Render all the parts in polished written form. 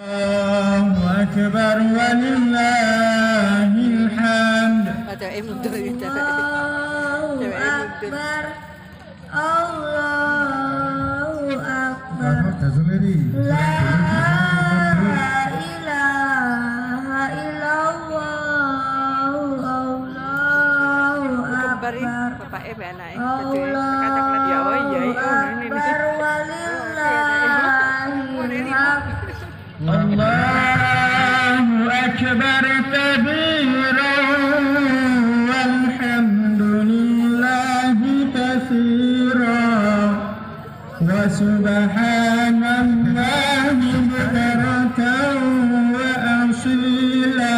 Allahu Akbar walillahil hamd. Allahu Akbar. Allahu Akbar. La ilaha illallah. Allahu Akbar. Allahu Akbar walillahil hamd. Allahu Akbar kabiran walhamdulillahi katsiran wa subhanallahi bukratan wa asila.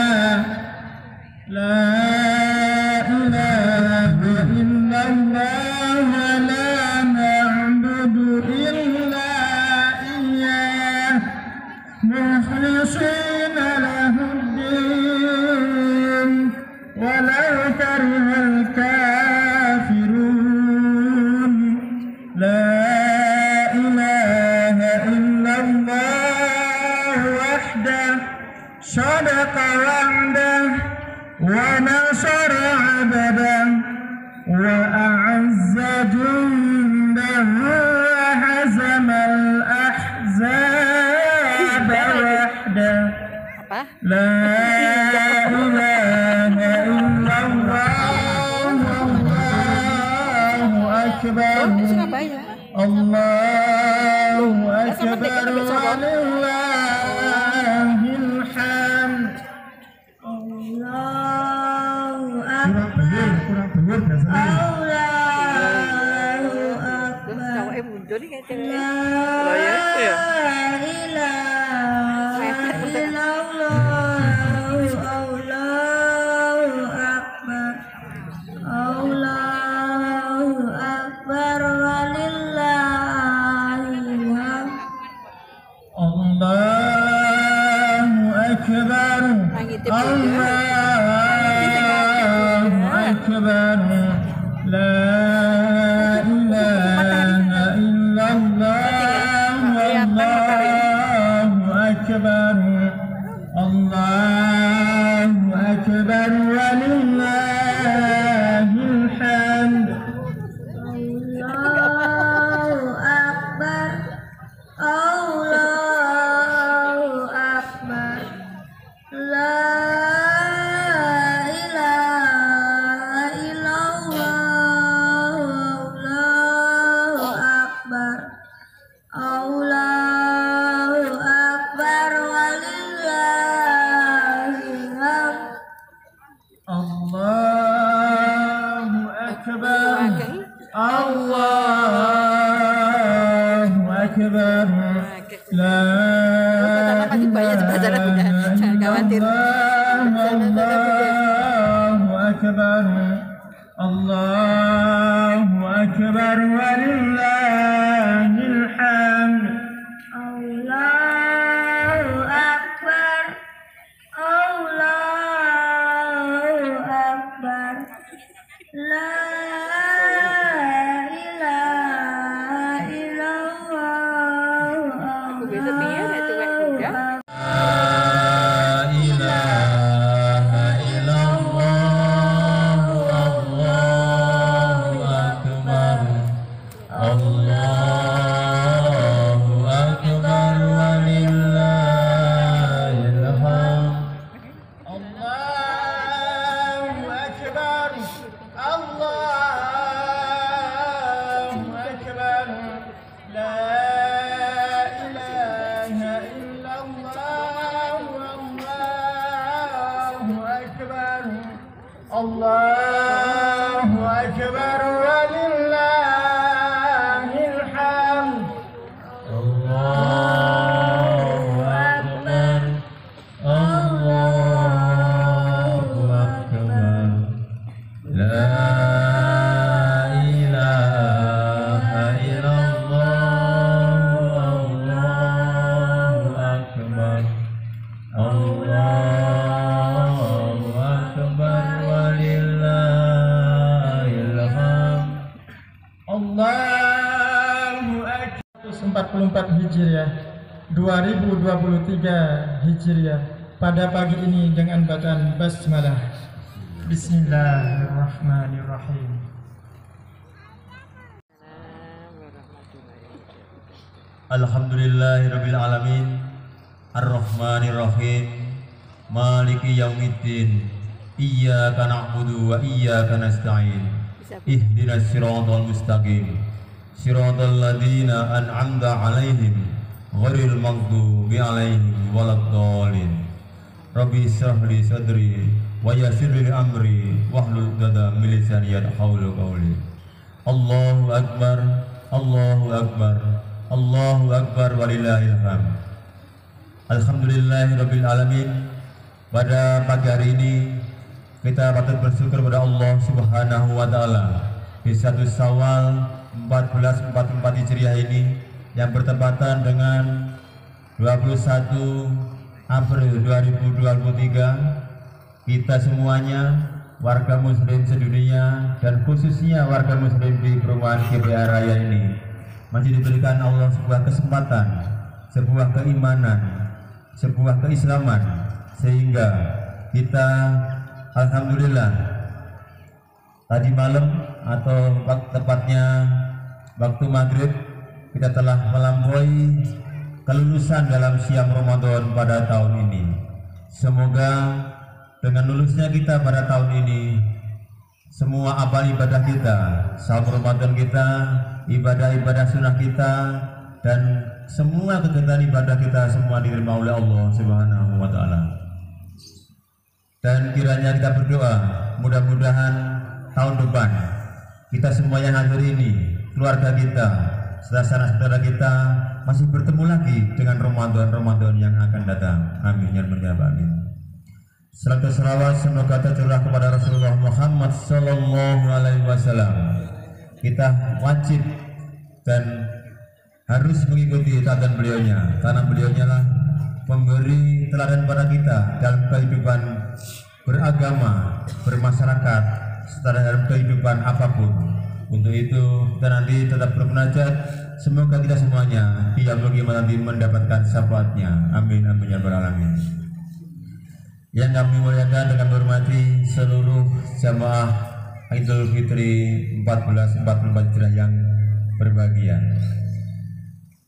La ilaha illallah wa la na'budu illa iyyah مخلصين له الدين ولو كره الكافرون. لا إله إلا الله وحده صدق وعده ونصر عبده وأعز جنده وهزم الأحزاب وحده. لا إله إلا الله. الله أكبر. الله أكبر ولillahil hamd. Allahu Akbar. Allahu Akbar. Allahu Akbar walillahil hamd. Allahu Akbar. Allahu Akbar. La ilaha illallah. Allahu Akbar. Allahu Akbar walillahil hamd. Allahu Akbar. Allahu Akbar. La ilaha illallah. Allahu Akbar. Allahu Akbar walillahil hamd. Allahu Akbar. Allahu Akbar. La ilaha Allahu Akbar. Allahu Akbar walillahil hamd. Allahu Akbar. Allahu Akbar. La ilaha illallah. Allahu Akbar walillahil hamd. Allahu Akbar. Allahu Akbar. La ilaha illallah. Allahu Akbar. Allahu Akbar walillahil 2023 Hijriah. Pada pagi ini dengan bacaan basmalah. Bismillahirrahmanirrahim. Alhamdulillahirabbil alamin. Ar-Rahmanirrahim. Maliki yaumiddin. Iyyaka na'budu wa iyyaka nasta'in. Ihdinas siratal mustaqim. Siratal ladzina an'amta 'alaihim ghairil maghdubi 'alaihim waladdallin. Rabbi shrah li sadri wa yassir li amri wahlul 'uqdatam min lisani yafqahu qawli. Allahu akbar, Allahu akbar, Allahu akbar walillahil hamd. Alhamdulillahirabbil alamin. Pada pagi hari ini kita patut bersyukur kepada Allah Subhanahu wa taala di 1 Syawal 1444 Hijriah ini yang bertepatan dengan 21 April 2023. Kita semuanya warga muslim sedunia dan khususnya warga muslim di perumahan GBA Raya ini masih diberikan Allah sebuah kesempatan, sebuah keimanan, sebuah keislaman, sehingga kita alhamdulillah tadi malam atau tepatnya waktu maghrib kita telah melampaui kelulusan dalam siam Ramadan pada tahun ini. Semoga dengan lulusnya kita pada tahun ini, semua amal ibadah kita, saum Ramadan kita, ibadah-ibadah sunnah kita, dan semua kegiatan ibadah kita semua diterima oleh Allah Subhanahu wa taala. Dan kiranya kita berdoa, mudah-mudahan tahun depan kita semua yang hadir ini, keluarga kita, saudara-saudara kita masih bertemu lagi dengan Ramadan yang akan datang. Amin ya rabbal alamin. Salatu salawat semoga tercurah kepada Rasulullah Muhammad sallallahu alaihi wasallam. Kita wajib dan harus mengikuti teladan beliaunya, karena beliaunya lah memberi teladan pada kita dalam kehidupan beragama, bermasyarakat, serta dalam kehidupan apapun. Untuk itu kita nanti tetap bermunajat, semoga kita semuanya dijaga nanti mendapatkan syafaatnya. Amin amin ya rabbal alamin. Yang kami muliakan dengan menghormati seluruh jamaah Idul Fitri 1444 Hijriah yang berbahagia.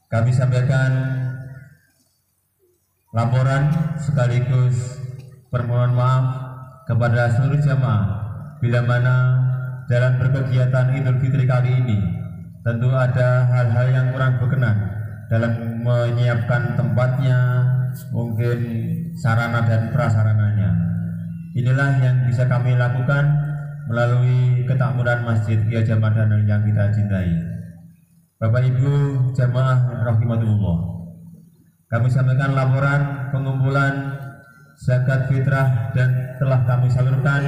Kami sampaikan laporan sekaligus permohonan maaf kepada seluruh jamaah bila mana dalam berkegiatan Idul Fitri kali ini tentu ada hal-hal yang kurang berkenan dalam menyiapkan tempatnya, mungkin sarana dan prasarananya. Inilah yang bisa kami lakukan melalui ketakmuran Masjid Kiai Haji Ahmad Dahlan yang kita cintai. Bapak Ibu jamaah rahimakumullah, kami sampaikan laporan pengumpulan zakat fitrah dan telah kami salurkan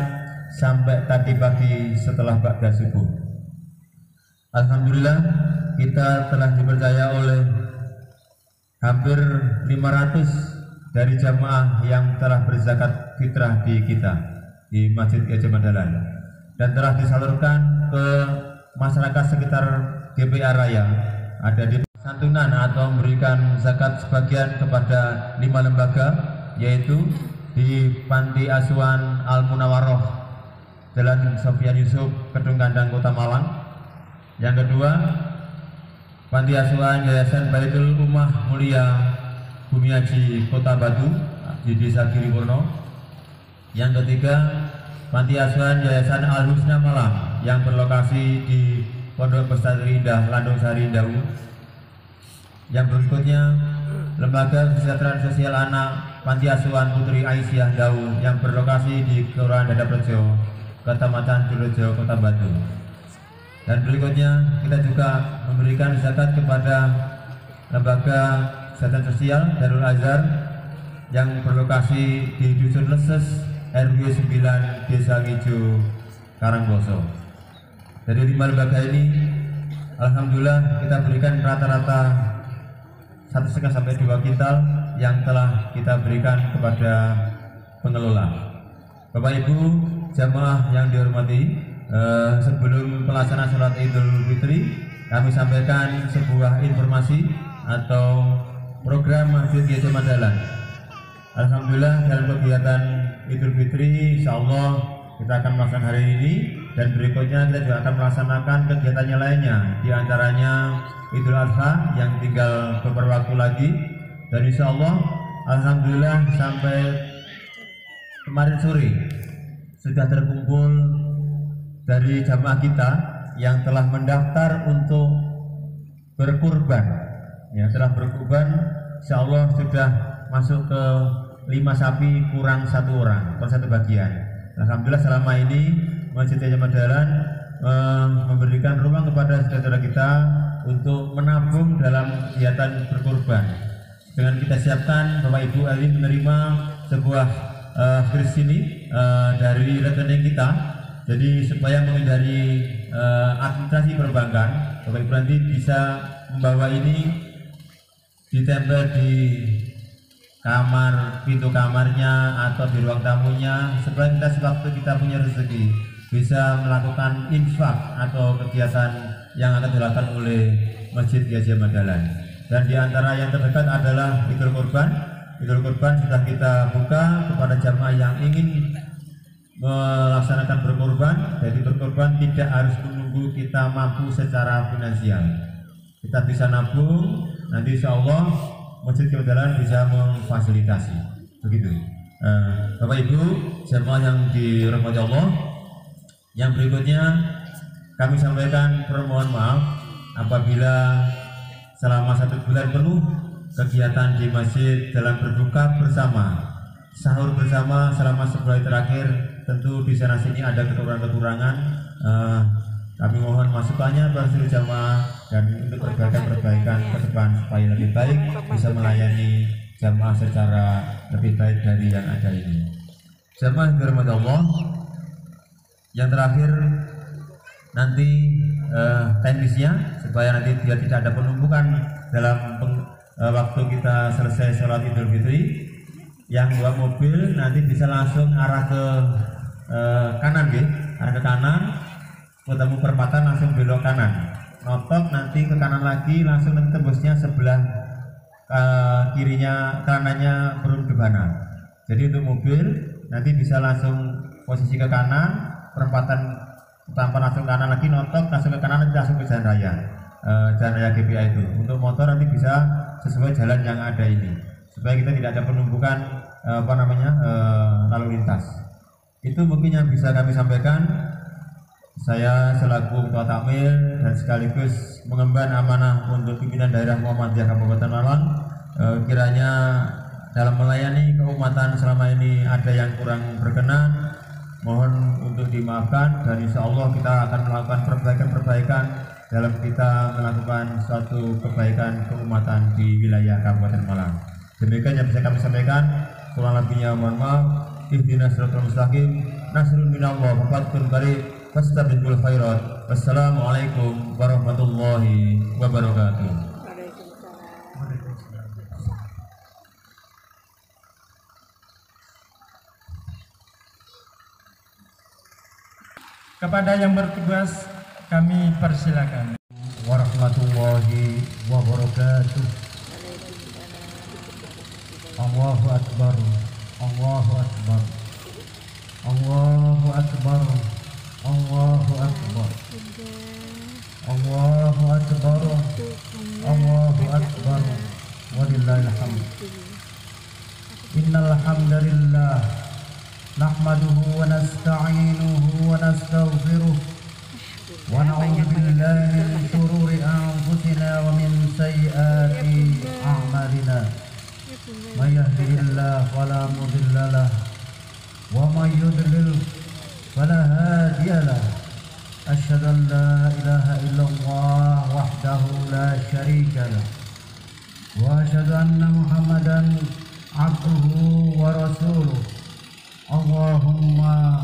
sampai tadi pagi setelah ba'da subuh. Alhamdulillah kita telah dipercaya oleh hampir 500 dari jamaah yang telah berzakat fitrah di kita di Masjid Kiai Haji Ahmad Dahlan dan telah disalurkan ke masyarakat sekitar GBA Raya. Ada di santunan atau memberikan zakat sebagian kepada 5 lembaga, yaitu di Panti Asuhan Al Munawaroh Jalan Sofyan Yusuf, Kedung Kandang, Kota Malang. Yang kedua, Panti Asuhan Yayasan Baitul Ummah Mulia Bumi Haji Kota Batu di Desa Giripurno. Yang ketiga, Panti Asuhan Yayasan Al Husna Malang yang berlokasi di Pondok Pesantren Indah Landung Sari Dau. Yang berikutnya, Lembaga Kesejahteraan Sosial Anak Panti Asuhan Putri Aisyah Dau yang berlokasi di Kelurahan Dadarejo, Kecamatan Durejo, Kota Batu. Dan berikutnya kita juga memberikan zakat kepada Lembaga Kesehatan Sosial Darul Azhar yang berlokasi di Dusun Leses RW 9 Desa Ngijo, Karangboso. Dari 5 lembaga ini alhamdulillah kita berikan rata-rata 1,5 sampai 2 kintal yang telah kita berikan kepada pengelola. Bapak Ibu jamaah yang dihormati, sebelum pelaksanaan sholat Idul Fitri kami sampaikan sebuah informasi atau program Masjid Gajah Madalan. Alhamdulillah dalam kegiatan Idul Fitri insyaallah kita akan melaksanakan hari ini, dan berikutnya kita juga akan melaksanakan kegiatannya lainnya, di antaranya Idul Adha yang tinggal beberapa waktu lagi. Dan insyaallah alhamdulillah sampai kemarin sore sudah terkumpul dari jamaah kita yang telah mendaftar untuk berkurban. Ya, telah berkurban insyaallah sudah masuk ke 5 sapi kurang 1 orang per 1 bagian. Alhamdulillah selama ini Masjid Gajah Madalan memberikan ruang kepada saudara kita untuk menabung dalam kegiatan berkurban. Dengan kita siapkan Bapak Ibu Ali menerima sebuah kris ini dari rekening kita. Jadi supaya menghindari administrasi perbankan, Bapak Ibu nanti bisa membawa ini ditempel di kamar, pintu kamarnya atau di ruang tamunya, supaya kita sewaktu kita punya rezeki bisa melakukan infak atau kegiatan yang akan dilakukan oleh Masjid Gajah Madalan. Dan di antara yang terdekat adalah Idul Kurban. Idul Kurban sudah kita buka kepada jamaah yang ingin melaksanakan berkorban. Jadi berkorban tidak harus menunggu kita mampu secara finansial. Kita bisa nabung, nanti insya Allah Masjid Gajah Madalan bisa memfasilitasi. Begitu. Bapak Ibu jamaah yang dirahmati Allah, yang berikutnya kami sampaikan permohonan maaf apabila selama 1 bulan penuh kegiatan di masjid dalam berbuka bersama, sahur bersama selama sebulan terakhir, tentu di sana sini ada kekurangan-kekurangan. Kami mohon masukannya pada seluruh jamaah dan untuk perbaikan ke depan supaya lebih baik bisa melayani jamaah secara lebih baik dari yang ada ini. Jamaah dirahmati Allah, yang terakhir nanti teknisnya supaya nanti biar tidak ada penumpukan dalam waktu kita selesai sholat Idul Fitri, yang bawa mobil nanti bisa langsung arah ke kanan, arah ke kanan, ketemu perempatan langsung belok kanan, notok nanti ke kanan lagi langsung nanti tembusnya sebelah kirinya, kanannya Perumdebana. Jadi untuk mobil nanti bisa langsung posisi ke kanan, perempatan tanpa langsung kanan lagi, notok langsung ke kanan, nanti langsung ke jalan raya, jalan raya GPA itu. Untuk motor nanti bisa sesuai jalan yang ada ini, supaya kita tidak ada penumpukan lalu lintas. Itu mungkin yang bisa kami sampaikan. Saya selaku Ketua Takmir dan sekaligus mengemban amanah untuk pimpinan daerah Muhammadiyah Kabupaten Malang, kiranya dalam melayani keumatan selama ini ada yang kurang berkenan, mohon untuk dimaafkan, dan insya Allah kita akan melakukan perbaikan-perbaikan dalam kita melakukan suatu kebaikan keumatan di wilayah Kabupaten Malang. Demikian yang bisa kami sampaikan. Kurang lebihnya mohon maaf. Ihdinas siratal mustaqim. Nasrun minallah wa fathun qarib. Fastabiqul khairat. Wassalamualaikum warahmatullahi wabarakatuh. Kepada yang bertugas kami persilakan. Warahmatullahi wabarakatuh. Allahu Akbar, Allahu Akbar, Allahu Akbar, Allahu Akbar, Allahu Akbar, Allahu Akbar, walillahil hamd. Innal hamdalillah nahmaduhu wa nasta'inuhu wa nastaghfiruh wa na'udzu billahi min shururi anfusina wa min sayyiati a'malina. May yahdihillahu fala mudilla lahu wa may yudlil fala hadiya lahu. Asyhadu an la ilaha illallah wahdahu la syarika lahu wa asyhadu anna Muhammadan abduhu wa rasuluh. Allahumma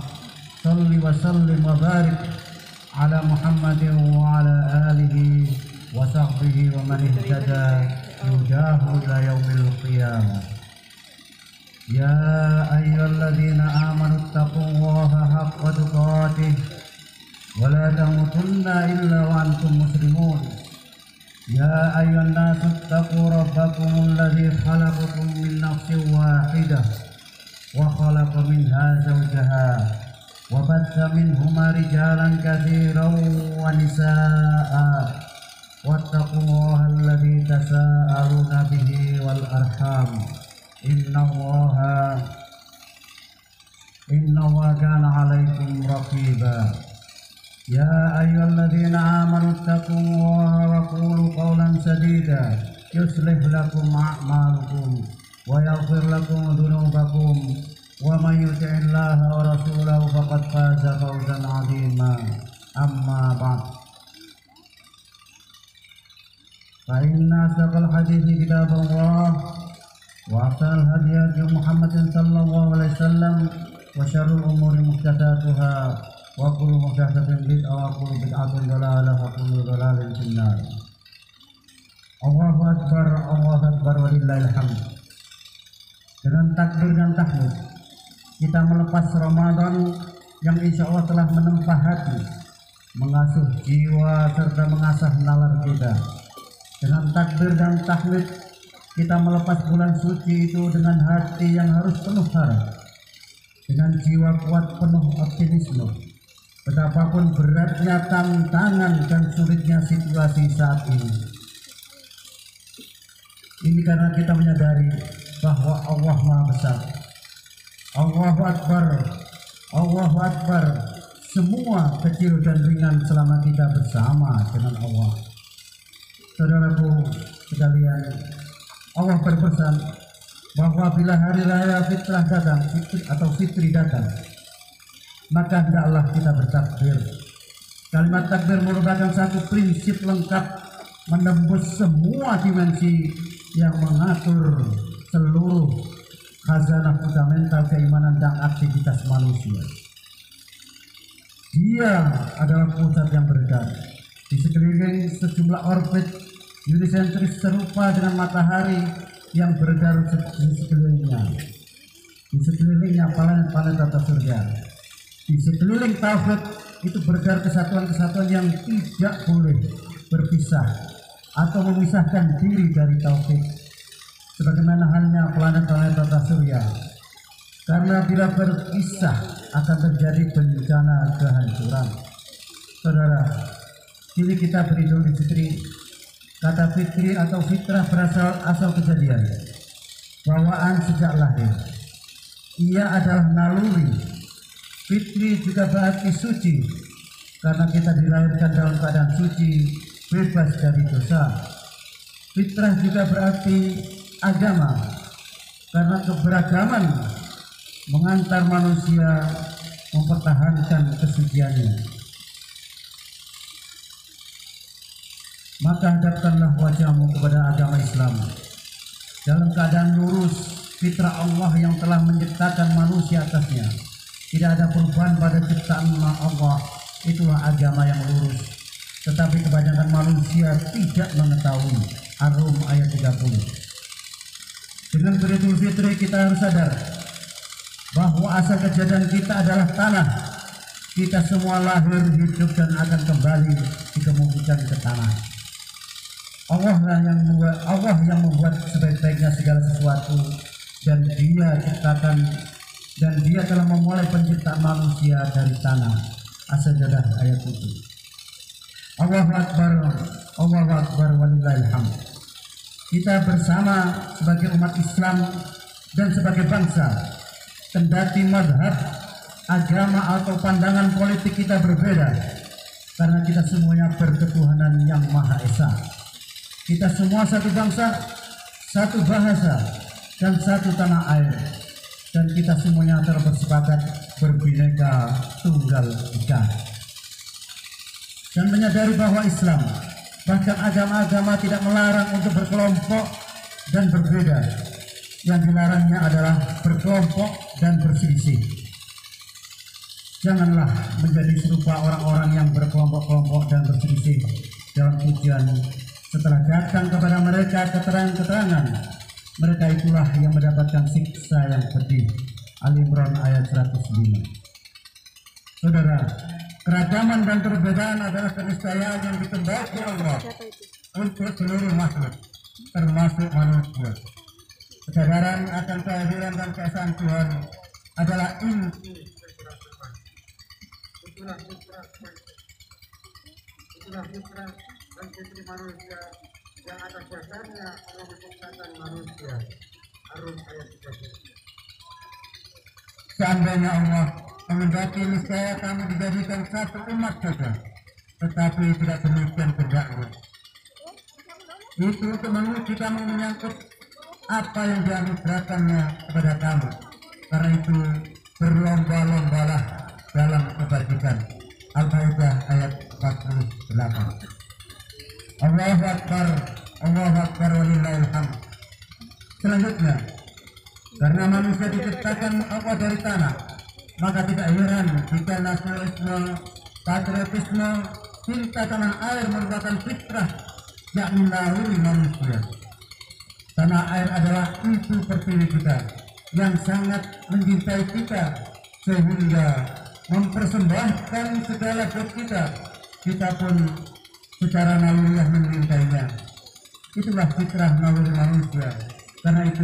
salli wa sallim wa barik ala Muhammadin wa ala alihi wa sahbihi wa man ihtada yudahu ila yaumil qiyamah. Ya ayyuhalladzina amanu taqullaha haqqa tuqatih wa la tamutunna illa wa antum muslimun. يا أيها الناس اتقوا ربكم الذي خلقكم من نفس واحدة وخلق منها زوجها وبث منهما رجالا كثيرا ونساء واتقوا الله الذي تساءلون به والأرحام إن الله كان عليكم رقيبا يا أيها الذين آمنوا اتقوا الله وقولوا قولا سديدا يصلح لكم أعمالكم ويغفر لكم ذنوبكم ومن يطع الله ورسوله فقد فاز فوزا عظيما أما بعد فإن أصدق الحديث كتاب الله وأحسن الهدي هدي محمد صلى الله عليه وسلم وشر الأمور محدثاتها وكل محدثة بدعة وكل بدعة ضلالة وكل ضلالة في النار. Allahu Akbar walillahil hamd. Dengan takbir dan tahmid kita melepas Ramadan yang insya Allah telah menempah hati, mengasuh jiwa serta mengasah nalar kita. Dengan takbir dan tahmid kita melepas bulan suci itu dengan hati yang harus penuh harap, dengan jiwa kuat penuh optimisme. Betapapun beratnya tantangan dan sulitnya situasi saat ini. Ini karena kita menyadari bahwa Allah Maha Besar. Allahu Akbar, Allahu Akbar. Semua kecil dan ringan selama kita bersama dengan Allah. Saudaraku sekalian, Allah berpesan bahwa bila hari raya fitrah datang atau fitri datang, maka hendaklah kita bertakbir. Kalimat takbir merupakan satu prinsip lengkap menembus semua dimensi yang mengatur seluruh khazanah fundamental keimanan dan aktivitas manusia. Dia adalah pusat yang beredar di sekeliling sejumlah orbit heliosentris serupa dengan matahari yang beredar di sekelilingnya. Di sekelilingnya planet-planet tata surya. Di sekeliling tauhid itu beredar kesatuan-kesatuan yang tidak boleh berpisah atau memisahkan diri dari tauhid, sebagaimana halnya planet-planet tata surya. Karena bila berpisah akan terjadi bencana kehancuran. Saudara, kini kita beridul fitri. Kata fitri atau fitrah berasal kejadian, bawaan sejak lahir. Ia adalah naluri. Fitri juga berarti suci, karena kita dilahirkan dalam keadaan suci, bebas dari dosa. Fitrah juga berarti agama, karena keberagaman mengantar manusia mempertahankan kesuciannya. Maka hadapkanlah wajahmu kepada agama Islam dalam keadaan lurus, fitrah Allah yang telah menciptakan manusia atasnya. Tidak ada perubahan pada ciptaan Allah, itulah agama yang lurus. Tetapi kebanyakan manusia tidak mengetahui. Ar-Rum ayat 30. Dengan beridul fitri kita harus sadar bahwa asal kejadian kita adalah tanah. Kita semua lahir, hidup dan akan kembali dikemukakan ke tanah. Allah yang membuat sebaik-baiknya segala sesuatu, dan Dia ciptakan dan Dia telah memulai penciptaan manusia dari tanah. As-Sajdah ayat 7. Allahu Akbar walillahil hamd. Kita bersama sebagai umat Islam dan sebagai bangsa, kendati mazhab, agama atau pandangan politik kita berbeda, karena kita semuanya berketuhanan yang Maha Esa. Kita semua satu bangsa, satu bahasa, dan satu tanah air. Dan kita semuanya telah bersepakat berbineka tunggal ika. Dan menyadari bahwa Islam, bahkan agama-agama tidak melarang untuk berkelompok dan berbeda. Yang dilarangnya adalah berkelompok dan berselisih. Janganlah menjadi serupa orang-orang yang berkelompok-kelompok dan berselisih dalam pujian. Setelah datang kepada mereka keterangan-keterangan, mereka itulah yang mendapatkan siksa yang pedih. Ali Imran ayat 105. Saudara, keragaman dan perbedaan adalah keniscayaan yang dikendaki Allah. untuk seluruh makhluk, termasuk manusia. Kesadaran akan kehadiran dan keesaan Tuhan adalah inti itulah fitrah dan fitri manusia yang atas dasarnya Allah menciptakan manusia. Ar-Rum ayat 30. Seandainya Allah menghendaki niscaya kamu dijadikan satu umat saja, tetapi tidak demikian kehendaknya. Itu untuk menguji kamu menyangkut apa yang dianugerahkannya kepada kamu. Karena itu berlomba-lombalah dalam kebajikan. Al-Maidah ayat 48. Allahu Akbar, Allahu Akbar walillahil hamd. Selanjutnya, karena manusia diciptakan Allah dari tanah, maka tidak heran jika nasionalisme, patriotisme, cinta tanah air merupakan fitrah yakni naluri manusia. Tanah air adalah ibu pertiwi kita yang sangat mencintai kita sehingga mempersembahkan segala buat kita. Kita pun secara naluriah mencintainya. Itulah fitrah naluri manusia. Karena itu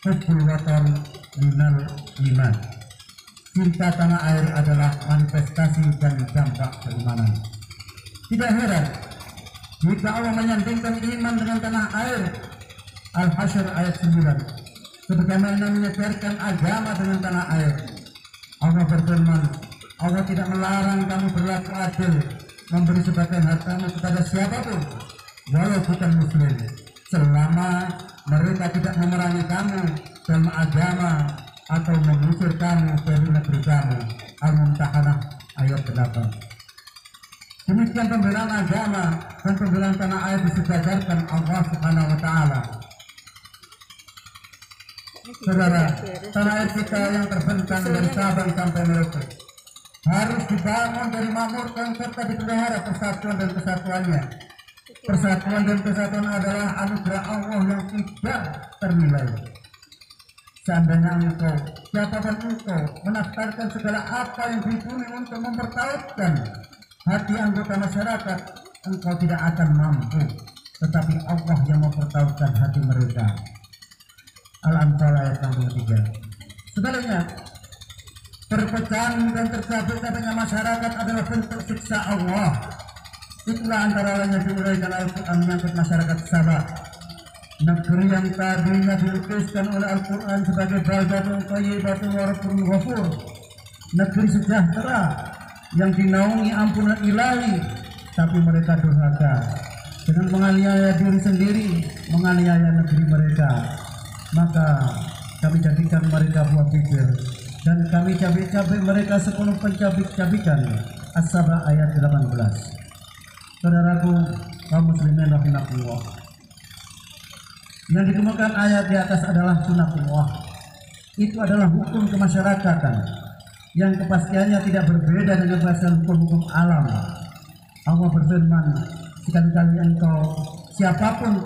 hubbul watan minal iman. Cinta tanah air adalah manifestasi dan dampak keimanan. Tidak heran jika Allah menyandingkan iman dengan tanah air. Al-Hasyr ayat 9. Sebagaimana menyebarkan agama dengan tanah air. Allah berfirman, Allah tidak melarang kamu berlaku adil, memberi sebagian hartamu kepada siapapun, walau bukan muslim, selama mereka tidak memerangi kamu dalam agama atau mengusir kamu dari negeri kamu. Al-Mumtahanah ayat 8. Demikian pembelaan agama dan pembelaan tanah air disejajarkan Allah Subhanahu wa Ta'ala. Saudara, tanah air kita yang terbentang dari Sabang sampai Merauke harus dibangun dari makmurkan serta dipelihara persatuan dan kesatuannya. Persatuan dan kesatuan adalah anugerah Allah yang tidak ternilai. Seandainya engkau, siapapun engkau, menafsirkan segala apa yang di bumi untuk mempertautkan hati anggota masyarakat, engkau tidak akan mampu. Tetapi Allah yang mempertautkan hati mereka. Al-Anfal ayat 63. Sebaliknya, perpecahan dan tercabut-cabutnya masyarakat adalah bentuk siksa Allah. Itulah antara lain yang diuraikan Al-Quran menyangkut masyarakat Sabah. Negeri yang tadinya dilukiskan oleh Al-Quran sebagai baldatun thayyibatun wa rabbun ghafur, negeri sejahtera yang dinaungi ampunan ilahi, tapi mereka durhaka dengan menganiaya diri sendiri, menganiaya negeri mereka. Maka kami jadikan mereka buah bibir dan kami cabik-cabik mereka sepenuh pencabik-cabikan. As-Sabah ayat 18. Saudaraku kaum muslimin rahimakumullah, yang dikemukakan ayat di atas adalah sunatullah. Itu adalah hukum kemasyarakatan yang kepastiannya tidak berbeda dengan bahasa hukum-hukum alam. Allah berfirman, sekali-kali engkau siapapun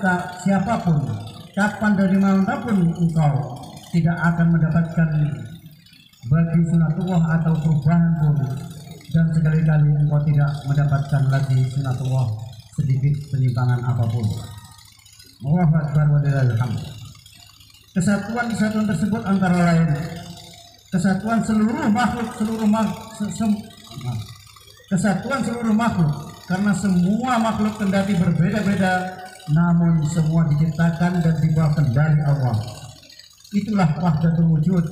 kapan dari manapun engkau tidak akan mendapatkan bagi sunatullah atau perubahan pun, dan sekali-kali engkau tidak mendapatkan lagi sunatullah sedikit penyimpangan apapun. Allahu Akbar wa lillahil hamd. Kesatuan tersebut antara lain kesatuan seluruh makhluk, karena semua makhluk kendati berbeda-beda, namun semua diciptakan dan di bawah kendali Allah. Itulah wahdatul wujud,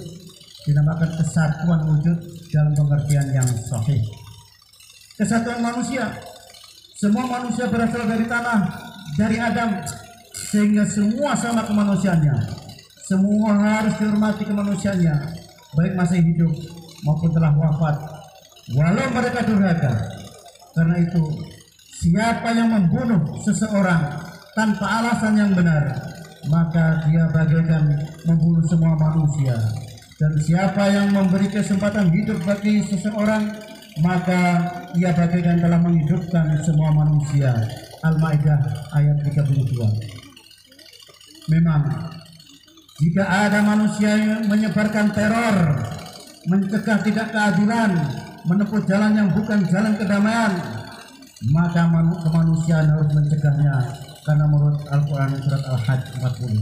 dinamakan kesatuan wujud dalam pengertian yang sahih. Kesatuan manusia, semua manusia berasal dari tanah, dari Adam, sehingga semua sama kemanusiaannya. Semua harus dihormati kemanusiaannya, baik masih hidup maupun telah wafat, walau mereka durhaka. Karena itu, siapa yang membunuh seseorang tanpa alasan yang benar, maka dia bagaikan membunuh semua manusia. Dan siapa yang memberi kesempatan hidup bagi seseorang, maka ia bagaikan telah menghidupkan semua manusia. Al-Maidah ayat 32. Memang jika ada manusia yang menyebarkan teror, mencegah tidak keadilan, menempuh jalan yang bukan jalan kedamaian, maka kemanusiaan harus mencegahnya Karena menurut Al-Quran surat Al-Hajj 40,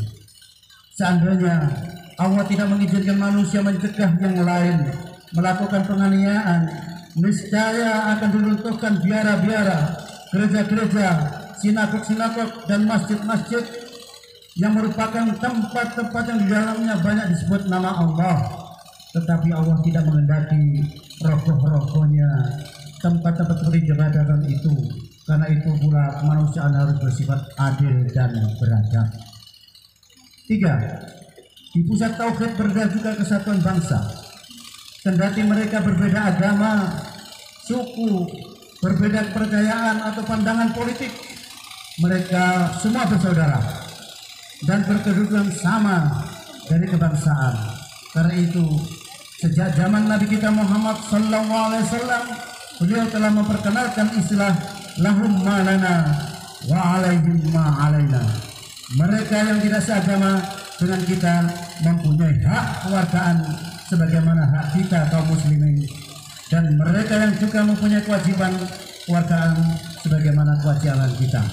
seandainya Allah tidak mengizinkan manusia mencegah yang lain melakukan penganiayaan, niscaya akan diruntuhkan biara-biara, gereja-gereja, sinagog-sinagog, dan masjid-masjid yang merupakan tempat-tempat yang di dalamnya banyak disebut nama Allah. Tetapi Allah tidak menghendaki rogoh-rogohnya tempat-tempat peribadatan itu. Karena itu pula kemanusiaan harus bersifat adil dan beradab. 3. Di pusat tauhid berada juga kesatuan bangsa. Kendati mereka berbeda agama, suku, berbeda kepercayaan atau pandangan politik, mereka semua bersaudara dan berkedudukan sama dari kebangsaan. Karena itu sejak zaman Nabi kita Muhammad SAW, beliau telah memperkenalkan istilah lahum ma lana wa alaihim ma alaina. Mereka yang tidak seagama dengan kita mempunyai hak kewargaan sebagaimana hak kita kaum muslimin, dan mereka yang juga mempunyai kewajiban kewargaan sebagaimana kewajiban kita.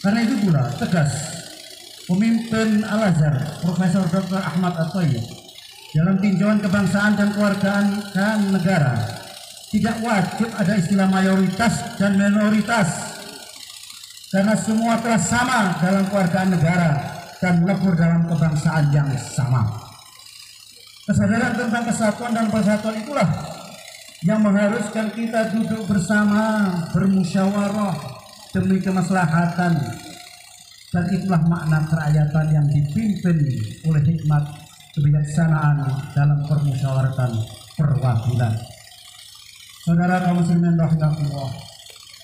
Karena itu pula tegas pemimpin Al-Azhar Profesor Dr. Ahmad At-Thayyib dalam tinjauan kebangsaan dan kewargaan negara, tidak wajib ada istilah mayoritas dan minoritas, karena semua telah sama dalam kewargaan negara dan lebur dalam kebangsaan yang sama. Kesadaran tentang kesatuan dan persatuan itulah yang mengharuskan kita duduk bersama, bermusyawarah demi kemaslahatan, dan itulah makna kerakyatan yang dipimpin oleh hikmat kebijaksanaan dalam permusyawaratan perwakilan. Saudara kaum muslimin rahimahullah,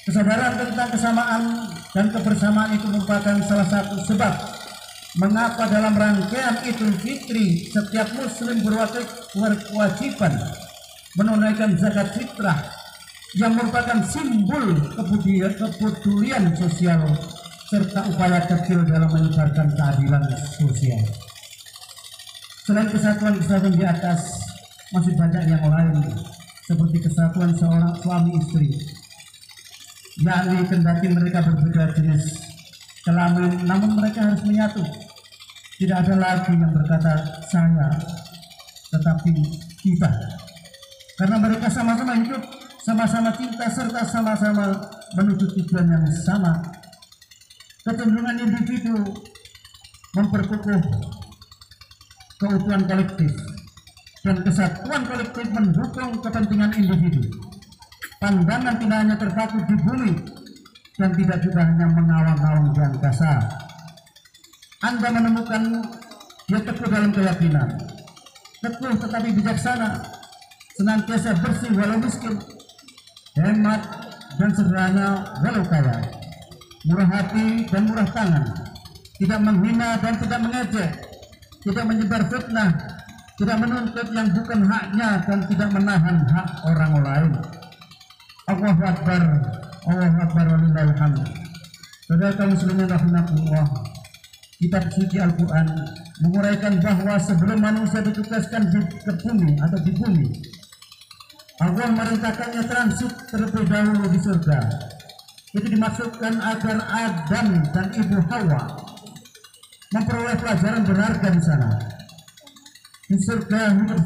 kesadaran tentang kesamaan dan kebersamaan itu merupakan salah satu sebab mengapa dalam rangkaian Idul Fitri setiap muslim berkewajiban menunaikan zakat fitrah yang merupakan simbol kepedulian sosial serta upaya kecil dalam menyebarkan keadilan sosial. Selain kesatuan-kesatuan di atas, masih banyak yang lain, seperti kesatuan seorang suami istri, yakni kendati mereka berbeda jenis kelamin, namun mereka harus menyatu. Tidak ada lagi yang berkata saya, tetapi kita, karena mereka sama-sama hidup, sama-sama cinta, serta sama-sama menuju tujuan yang sama. Kecenderungan individu memperkukuh keutuhan kolektif, dan kesatuan kolektif mendukung kepentingan individu. Pandangan tidak hanya terpaku di bumi dan tidak juga hanya mengawang-awang di angkasa. Anda menemukan dia teguh dalam keyakinan, teguh tetapi bijaksana, senantiasa bersih walau miskin, hemat dan sederhana walau kaya, murah hati dan murah tangan, tidak menghina dan tidak mengejek, tidak menyebar fitnah, tidak menuntut yang bukan haknya, dan tidak menahan hak orang lain. Allahu Akbar, Allahu Akbar walillahil hamd. Saudara kaum muslimin rahimahullah, kitab suci Al-Quran menguraikan bahwa sebelum manusia ditugaskan ke bumi atau di bumi, Allah merintahkannya transit terlebih dahulu di surga. Itu dimaksudkan agar Adam dan Ibu Hawa memperoleh pelajaran berharga di sana. Di surga hidup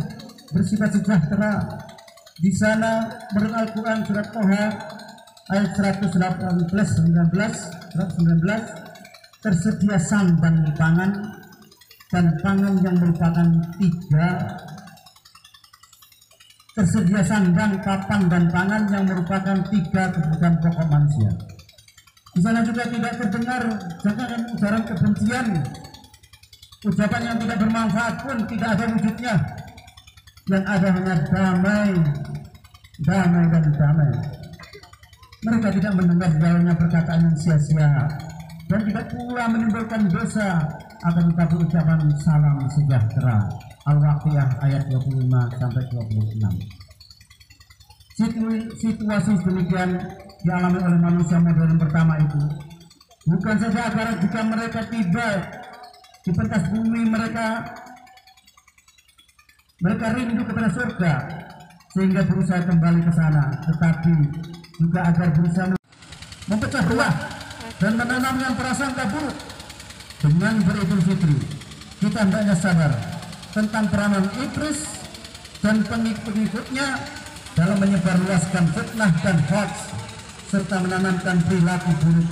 bersifat sejahtera. Di sana menurut Al-Quran surat Toha ayat 119 tersedia sandan pangan dan pangan yang merupakan tersedia sandang, papan, dan pangan yang merupakan 3 kebutuhan pokok manusia. Di sana juga tidak terdengar ujaran kebencian, ucapan yang tidak bermanfaat pun tidak ada wujudnya. Yang ada hanya damai, damai dan damai. Mereka tidak mendengar jalannya perkataan yang sia-sia dan tidak pula menimbulkan dosa, akan tetapi ucapan salam sejahtera. Al-Waqiah ayat 25 sampai 26. Situasi demikian dialami oleh manusia modern pertama itu bukan saja agar jika mereka tiba di pentas bumi mereka rindu kepada surga sehingga berusaha kembali ke sana, tetapi juga agar berusaha memecah belah dan menanamkan prasangka buruk. Dengan beridul fitri, kita hendaknya sadar tentang peranan iblis dan pengikut-pengikutnya dalam menyebarluaskan fitnah dan hoax, serta menanamkan perilaku buruk,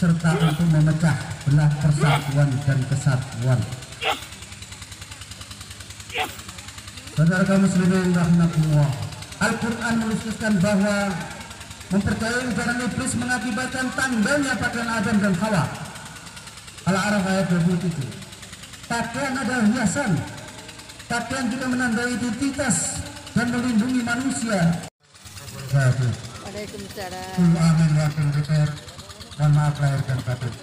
serta untuk memecah belah persatuan dan kesatuan. Saudara kaum muslimin rahimakumullah, Al-Quran menuliskan bahwa mempercayai ujaran iblis mengakibatkan tanggalnya pakaian Adam dan Hawa. Al-A'raf ayat 27. Pakaian adalah hiasan. Pakaian juga menandai identitas dan melindungi manusia. Waalaikumsalam. Amin wa amin. Mohon maaf lahir dan batin.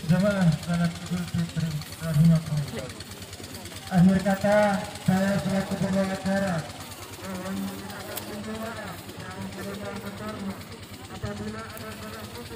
Jamaah salat Idul Fitri rahimakumullah. Akhir kata, saya selaku pembawa acara apabila ada salah kata